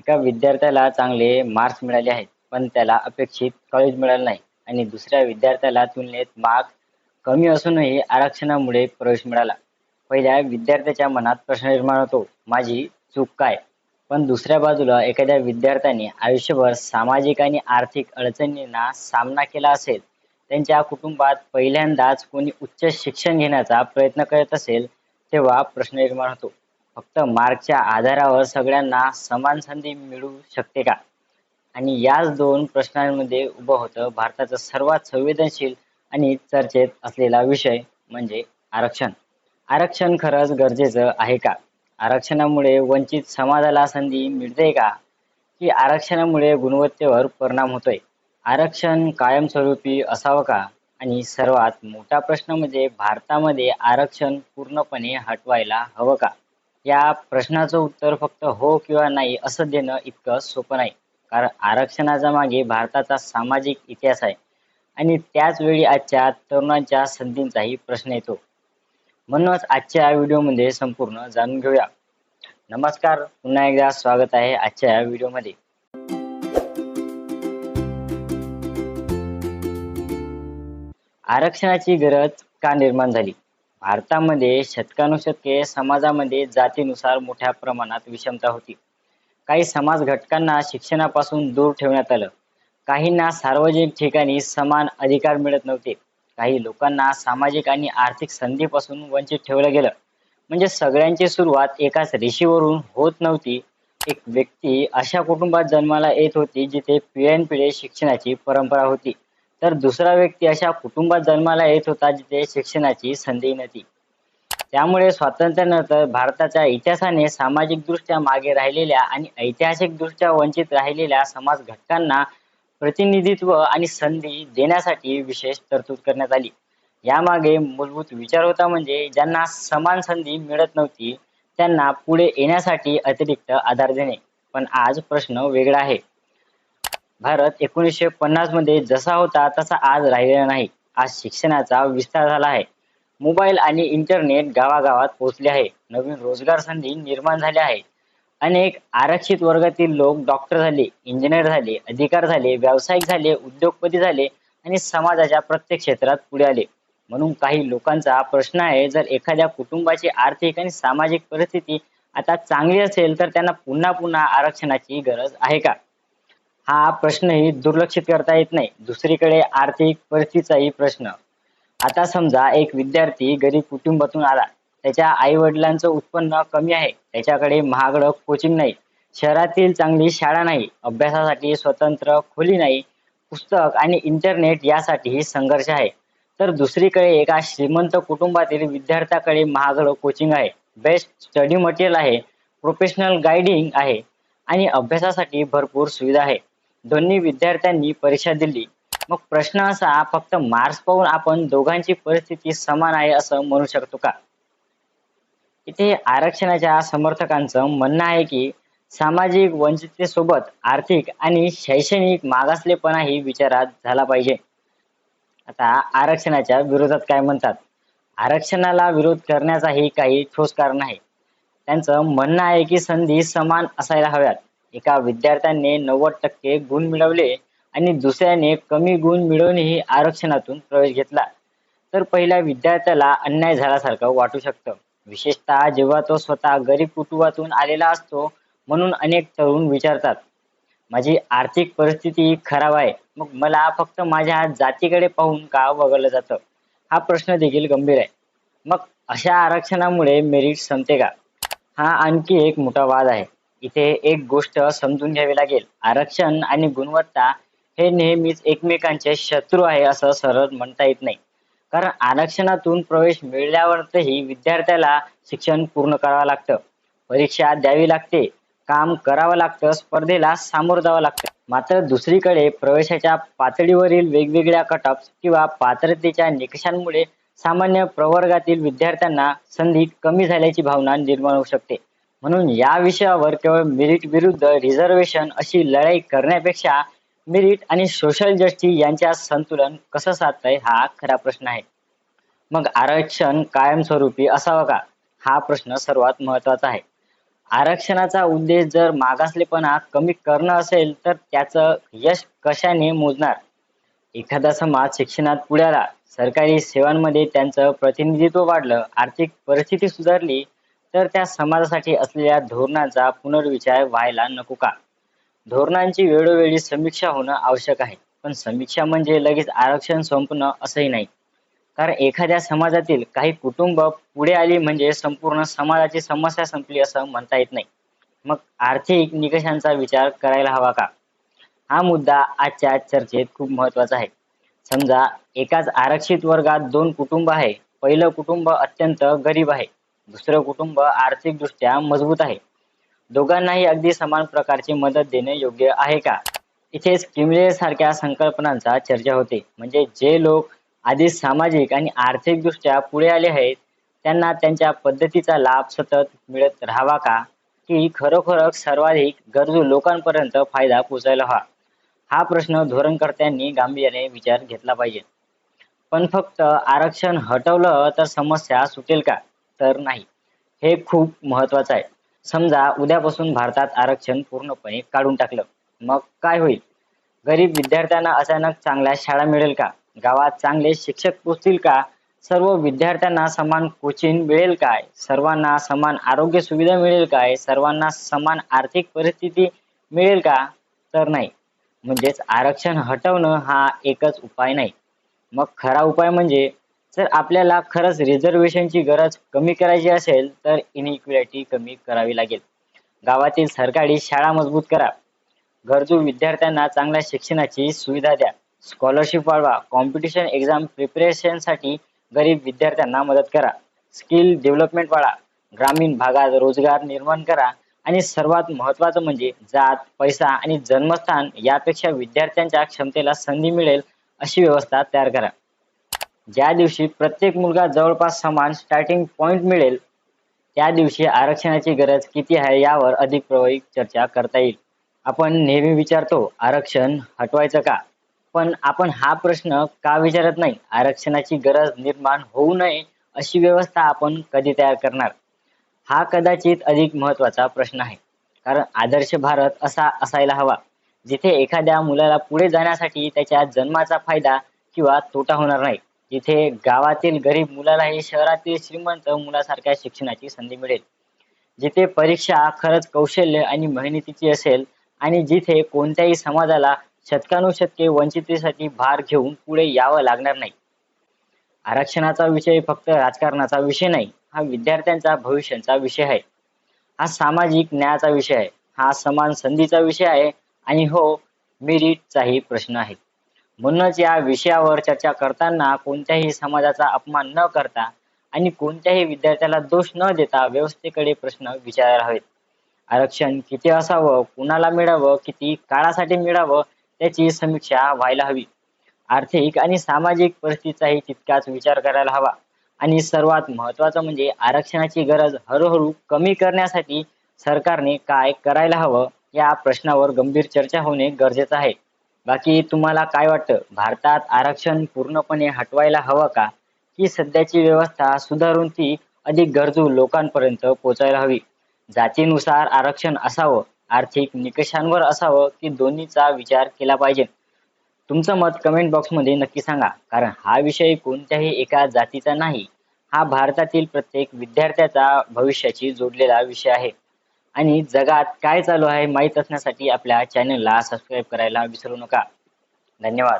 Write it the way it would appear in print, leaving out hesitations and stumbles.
एका विद्यार्थ्याला चांगले मार्क्स मिळाले आहेत, पण त्याला अपेक्षित कॉलेज मिळालं नाही आणि दुसऱ्या विद्यार्थ्याला तुलनेत मार्क्स कमी असूनही आरक्षणामुळे प्रवेश मिळाला. पहिल्या विद्यार्थ्याच्या मनात प्रश्न निर्माण होतो, माझी चूक काय? पण दुसऱ्या बाजूला एखाद्या विद्यार्थ्याने आयुष्यभर सामाजिक आणि आर्थिक अडचणींना सामना केला असेल, त्यांच्या कुटुंबात पहिल्यांदाच कोणी उच्च शिक्षण घेण्याचा प्रयत्न करत असेल, तेव्हा प्रश्न निर्माण होतो, फक्त मार्कच्या आधारावर सगळ्यांना समान संधी मिळू शकते का? आणि याच दोन प्रश्नांमध्ये उभं होतं भारताचा सर्वात संवेदनशील आणि चर्चेत असलेला विषय म्हणजे आरक्षण. आरक्षण खरंच गरजेचं आहे का? आरक्षणामुळे वंचित समाजाला संधी मिळते का? की आरक्षणामुळे गुणवत्तेवर परिणाम होतोय? आरक्षण कायमस्वरूपी असावं का? आणि सर्वात मोठा प्रश्न म्हणजे भारतामध्ये आरक्षण पूर्णपणे हटवायला हवं का? या प्रश्नाचं उत्तर फक्त हो किंवा नाही असं देणं इतकं सोपं नाही. कारण आरक्षणाच्या मागे भारताचा सामाजिक इतिहास आहे आणि त्याच वेळी आजच्या तरुणांच्या संधींचाही प्रश्न येतो. म्हणूनच आजच्या व्हिडिओमध्ये संपूर्ण जाणून घेऊया. नमस्कार, पुन्हा एकदा स्वागत आहे आजच्या व्हिडिओमध्ये. आरक्षणाची गरज का निर्माण झाली? भारतामध्ये शतकानुशतके समाजामध्ये जातीनुसार मोठ्या प्रमाणात विषमता होती. काही समाज घटकांना शिक्षणापासून दूर ठेवण्यात आलं. काहींना सार्वजनिक ठिकाणी समान अधिकार मिळत नव्हते. काही लोकांना सामाजिक आणि आर्थिक संधीपासून वंचित ठेवलं गेलं. म्हणजे सगळ्यांची सुरुवात एकाच रेषेवरून होत नव्हती. एक व्यक्ती अशा कुटुंबात जन्माला येत होती जिथे पिढ्यानपिढी शिक्षणाची परंपरा होती. तर दुसरा व्यक्ती अशा कुटुंबात जन्माला येत होता जिथे शिक्षणाची संधी नव्हती. त्यामुळे स्वातंत्र्यानंतर भारताच्या इतिहासाने सामाजिकदृष्ट्या मागे राहिलेल्या आणि ऐतिहासिकदृष्ट्या वंचित राहिलेल्या समाज घटकांना प्रतिनिधित्व आणि संधी देण्यासाठी विशेष तरतूद करण्यात आली. यामागे मूलभूत विचार होता म्हणजे ज्यांना समान संधी मिळत नव्हती त्यांना पुढे येण्यासाठी अतिरिक्त आधार देणे. पण आज प्रश्न वेगळा आहे. भारत 1950 मध्ये जसा होता तसा आज राहिलेला नाही. आज शिक्षणाचा विस्तार झाला आहे. मोबाईल आणि इंटरनेट गावागावात पोहोचले आहे. नवीन रोजगार संधी निर्माण झाल्या आहेत. अनेक आरक्षित वर्गातील लोक डॉक्टर झाले, इंजिनियर झाले, अधिकारी झाले, व्यावसायिक झाले, उद्योगपती झाले आणि समाजाच्या प्रत्येक क्षेत्रात पुढे आले. म्हणून काही लोकांचा प्रश्न आहे, जर एखाद्या कुटुंबाची आर्थिक आणि सामाजिक परिस्थिती आता चांगली असेल तर त्यांना पुन्हा पुन्हा आरक्षणाची गरज आहे का? हा प्रश्नही दुर्लक्षित करता येत नाही. दुसरीकडे आर्थिक परिस्थितीचाही प्रश्न. आता समजा एक विद्यार्थी गरीब कुटुंबातून आला. त्याच्या आई वडिलांचं उत्पन्न कमी आहे. त्याच्याकडे महागडं कोचिंग नाही. शहरातील चांगली शाळा नाही. अभ्यासासाठी स्वतंत्र खोली नाही. पुस्तक आणि इंटरनेट यासाठीही संघर्ष आहे. तर दुसरीकडे एका श्रीमंत कुटुंबातील विद्यार्थ्याकडे महागडं कोचिंग आहे. बेस्ट स्टडी मटेरियल आहे. प्रोफेशनल गाईडिंग आहे आणि अभ्यासासाठी भरपूर सुविधा आहे. दोन्ही विद्यार्थ्यांनी परीक्षा दिली. मग प्रश्न असा, फक्त मार्क्स पाहून आपण दोघांची परिस्थिती समान आहे असं म्हणू शकतो का? इथे आरक्षणाच्या समर्थकांचं म्हणणं आहे की सामाजिक वंचिततेसोबत आर्थिक आणि शैक्षणिक मागासलेपणाही विचारात झाला पाहिजे. आता आरक्षणाच्या विरोधात काय म्हणतात? आरक्षणाला विरोध करण्याचाही काही ठोस कारण आहे. त्यांचं म्हणणं आहे की संधी समान असायला हव्यात. एका विद्यार्थ्याने 90% गुण मिळवले आणि दुसऱ्याने कमी गुण मिळवूनही आरक्षणातून प्रवेश घेतला तर पहिल्या विद्यार्थ्याला अन्याय झाल्यासारखं वाटू शकतं. विशेषतः जेव्हा तो स्वतः गरीब कुटुंबातून आलेला असतो. म्हणून अनेक तरुण विचारतात, माझी आर्थिक परिस्थिती खराब आहे, मग मला फक्त माझ्या जातीकडे पाहून का वगळलं जातं? हा प्रश्न देखील गंभीर आहे. मग अशा आरक्षणामुळे मेरिट संपते का? हा आणखी एक मोठा वाद आहे. इथे एक गोष्ट समजून घ्यावी लागेल. आरक्षण आणि गुणवत्ता हे नेहमीच एकमेकांचे शत्रू आहे असं सरळ म्हणता येत नाही. कारण आरक्षणातून प्रवेश मिळाल्यावरही विद्यार्थ्याला शिक्षण पूर्ण करावं लागतं, परीक्षा द्यावी लागते, काम करावं लागतं, स्पर्धेला सामोरं जावं लागतं. मात्र दुसरीकडे प्रवेशाच्या पातळीवरील वेगवेगळ्या कटऑफ किंवा पात्रतेच्या निकषांमुळे सामान्य प्रवर्गातील विद्यार्थ्यांना संधी कमी झाल्याची भावना निर्माण होऊ शकते. म्हणून या विषयावर केवळ मेरिट विरुद्ध रिझर्वेशन अशी लढाई करण्यापेक्षा मेरिट आणि सोशल जस्टिस यांच्या संतुलन कसं साधताय हा खरा प्रश्न आहे. मग आरक्षण कायमस्वरूपी असावं का? हा प्रश्न सर्वात महत्वाचा आहे. आरक्षणाचा उद्देश जर मागासलेपणा कमी करणं असेल तर त्याचं यश कशाने मोजणार? एखादा समाज शिक्षणात पुढे आला, सरकारी सेवांमध्ये त्यांचं प्रतिनिधित्व वाढलं, आर्थिक परिस्थिती सुधारली, तर त्या समाजासाठी असलेल्या धोरणांचा पुनर्विचार व्हायला नको का? धोरणांची वेळोवेळी समीक्षा होणं आवश्यक आहे, पण समीक्षा म्हणजे लगेच आरक्षण संपणं असंही नाही. कारण एखाद्या समाजातील काही कुटुंब पुढे आली म्हणजे संपूर्ण समाजाची समस्या संपली असं म्हणता येत नाही. मग आर्थिक निकषांचा विचार करायला हवा का? हा मुद्दा आजच्या चर्चेत खूप महत्त्वाचा आहे. समजा एकाच आरक्षित वर्गात दोन कुटुंब आहे. पहिलं कुटुंब अत्यंत गरीब आहे. दुसरं कुटुंब आर्थिकदृष्ट्या मजबूत आहे. दोघांनाही अगदी समान प्रकारची मदत देणे योग्य आहे का? इथेच किमले सारख्या संकल्पनांचा चर्चा होते. म्हणजे जे लोक आधीच सामाजिक आणि आर्थिकदृष्ट्या पुढे आले आहेत, त्यांना त्यांच्या पद्धतीचा लाभ सतत मिळत राहावा का? की खरोखरच सर्वाधिक गरजू लोकांपर्यंत फायदा पोहोचायला हवा? हा प्रश्न धोरणकर्त्यांनी गांभीर्याने विचार घेतला पाहिजे. पण फक्त आरक्षण हटवलं तर समस्या सुटेल का? तर नाही. हे खूप महत्वाचं आहे. समजा उद्यापासून भारतात आरक्षण पूर्णपणे काढून टाकलं. मग काय होईल? गरीब विद्यार्थ्यांना अचानक चांगल्या शाळा मिळेल का? गावात चांगले शिक्षक पोहोचतील का? सर्व विद्यार्थ्यांना समान कोचिंग मिळेल काय? सर्वांना समान आरोग्य सुविधा मिळेल काय? सर्वांना समान आर्थिक परिस्थिती मिळेल का? तर नाही. म्हणजेच आरक्षण हटवणं हा एकच उपाय नाही. मग खरा उपाय म्हणजे जर आपल्याला खरंच रिझर्वेशनची गरज कमी करायची असेल तर इनइक्वालिटी कमी करावी लागेल. गावातील सरकारी शाळा मजबूत करा. गरजू विद्यार्थ्यांना चांगल्या शिक्षणाची सुविधा द्या. स्कॉलरशिप वाढवा. कॉम्पिटिशन एक्झाम प्रिपरेशनसाठी गरीब विद्यार्थ्यांना मदत करा. स्किल डेव्हलपमेंट वाढा. ग्रामीण भागात रोजगार निर्माण करा. आणि सर्वात महत्त्वाचं म्हणजे जात, पैसा आणि जन्मस्थान यापेक्षा विद्यार्थ्यांच्या क्षमतेला संधी मिळेल अशी व्यवस्था तयार करा. ज्या दिवशी प्रत्येक मुलगा जवळपास समान स्टार्टिंग पॉइंट मिळेल, त्या दिवशी आरक्षणाची गरज किती आहे यावर अधिक प्रभावी चर्चा करता येईल. आपण नेहमी विचारतो आरक्षण हटवायचं का? पण आपण हा प्रश्न का विचारत नाही? आरक्षणाची गरज निर्माण होऊ नये अशी व्यवस्था आपण कधी तयार करणार? हा कदाचित अधिक महत्त्वाचा प्रश्न आहे. कारण आदर्श भारत असा असायला हवा, जिथे एखाद्या मुलाला पुढे जाण्यासाठी त्याच्या जन्माचा फायदा किंवा तोटा होणार नाही. जिथे गावातील गरीब मुलालाही शहरातील श्रीमंत मुलासारख्या शिक्षणाची संधी मिळेल. जिथे परीक्षा खरंच कौशल्य आणि मेहनतीची असेल आणि जिथे कोणत्याही समाजाला शतकानुशतके वंचितेसाठी भार घेऊन पुढे यावं लागणार नाही. आरक्षणाचा विषय फक्त राजकारणाचा विषय नाही, हा विद्यार्थ्यांचा भविष्याचा विषय आहे. हा सामाजिक न्यायाचा विषय आहे. हा समान संधीचा विषय आहे आणि हो, मेरिटचाही प्रश्न आहे. म्हणूनच या विषयावर चर्चा करताना कोणत्याही समाजाचा अपमान न करता आणि कोणत्याही विद्यार्थ्याला दोष न देता व्यवस्थेकडे प्रश्न विचारायला हवेत. आरक्षण किती असावं, कुणाला मिळावं, किती काळासाठी मिळावं त्याची समीक्षा व्हायला हवी. आर्थिक आणि सामाजिक परिस्थितीचाही तितकाच विचार करायला हवा. आणि सर्वात महत्त्वाचं म्हणजे आरक्षणाची गरज हळूहळू कमी करण्यासाठी सरकारने काय करायला हवं या प्रश्नावर गंभीर चर्चा होणे गरजेचं आहे. बाकी तुम्हाला काय वाटतं? भारतात आरक्षण पूर्णपणे हटवायला हवं का? की सध्याची व्यवस्था सुधारून ती अधिक गरजू लोकांपर्यंत पोहोचायला हवी? जातीनुसार आरक्षण असावं, आर्थिक निकषांवर असावं की दोन्हीचा विचार केला पाहिजे? तुमचं मत कमेंट बॉक्समध्ये नक्की सांगा. कारण हा विषय कोणत्याही एका जातीचा नाही, हा भारतातील प्रत्येक विद्यार्थ्याचा भविष्याशी जोडलेला विषय आहे. आणि जगात काय चालू आहे माहीत असण्यासाठी आपल्या चॅनलला सबस्क्राईब करायला विसरू नका. धन्यवाद.